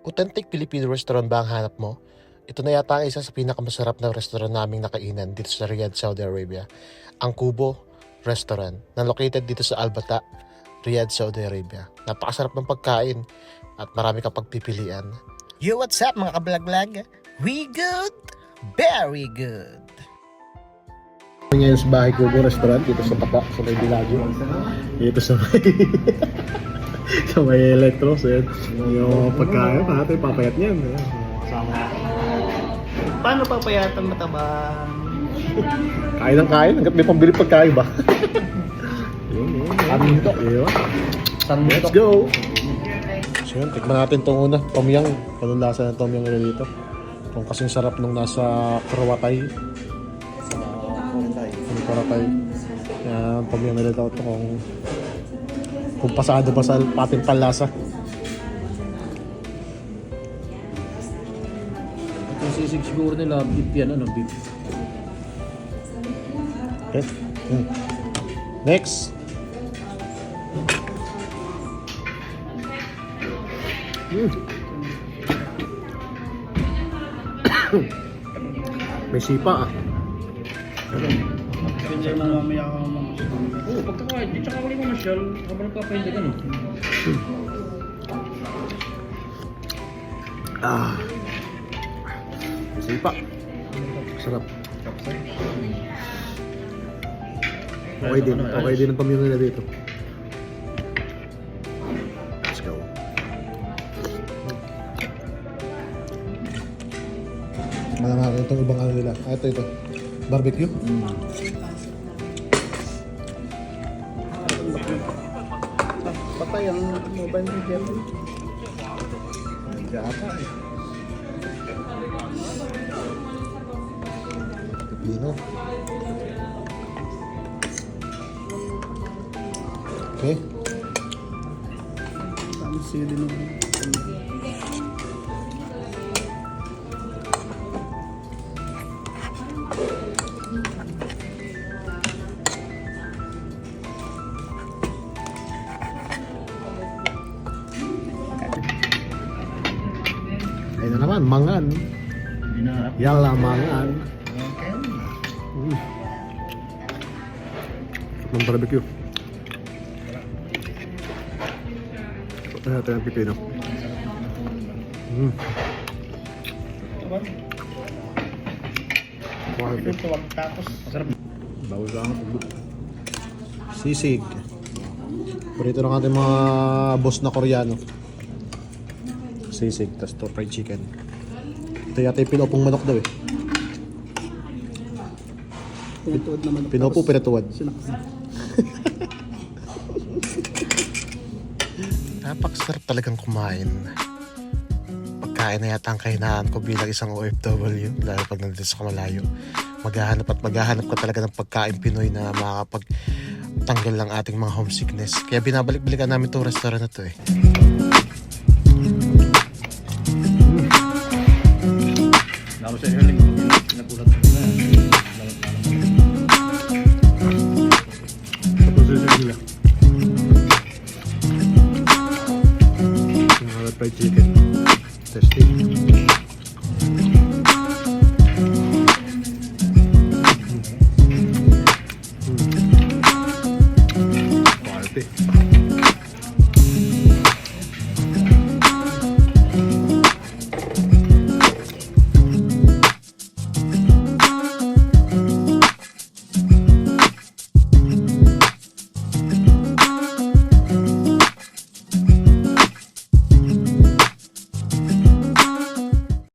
Authentic Filipino restaurant ba ang hanap mo? Ito na yata ang isa sa pinakamasarap na restaurant naming nakainan dito sa Riyadh, Saudi Arabia. Ang Kubo Restaurant na located dito sa Al-Bata, Riyadh, Saudi Arabia. Napakasarap ng pagkain at marami kang pagpipilian. Yo, what's up mga kablaglag? We good? Very good! Ngayon sa bahay Kubo Restaurant dito sa Bata, sa may Bilagyo. Dito sa may... sa may Electros. Yung pagkain, natin papayat niyan. Paano papayatan mataba? Kain ng kain, hanggat may pambili pagkain ba? Sandok. Let's go! So yun, tikman natin itong una, Tom Yum. Anong lasa ng Tom Yum nila dito? Kung kasing sarap nung nasa Karawatay. Sa Karawatay. Yan, Tom Yum nila daw ito kung pasado pa sa pating panlasa. Yung sisig siguro nila, beef yan, ano, beef. Okay. Next. May sipa ah. Kanya mamaya ka mamasyal. Oo, pagkakain, di tsaka ulit mamasyal, habang nagpapahinda ka, no? Ah. Sipa. Sarap. Okay din. Okay din ang pamilya nila dito. Let's go. Malamakan itong ibang ano nila. Ah, ito. Barbecue. Patay ang mobile legend. Gata eh. Pipino. Okay. Ang sili nung... Ayun na naman, mangan. Yala, mangan. Ng barbecue. Ano natin ang pipino? Tuwag tapos. Bawal lang ang ulo. Sisig. Purito ng ating mga boss na Koreano. Sisig, tas to fried chicken. Ito yata yung pinupong manok daw eh. Pinutuwad naman. Pinupo, pinatuwad. Napakasarap talagang kumain. Pagkain na yata ang kahinaan ko bilang isang OFW, lalo pag nandito sa malayo. Maghahanap ka talaga ng pagkain Pinoy na makakapagtanggal ng ating mga homesickness. Kaya binabalik-balikan namin itong restaurant na to eh. Lalo sa early, nagulat ko na. Tapos sisig nila. Yung fried chicken. Testing.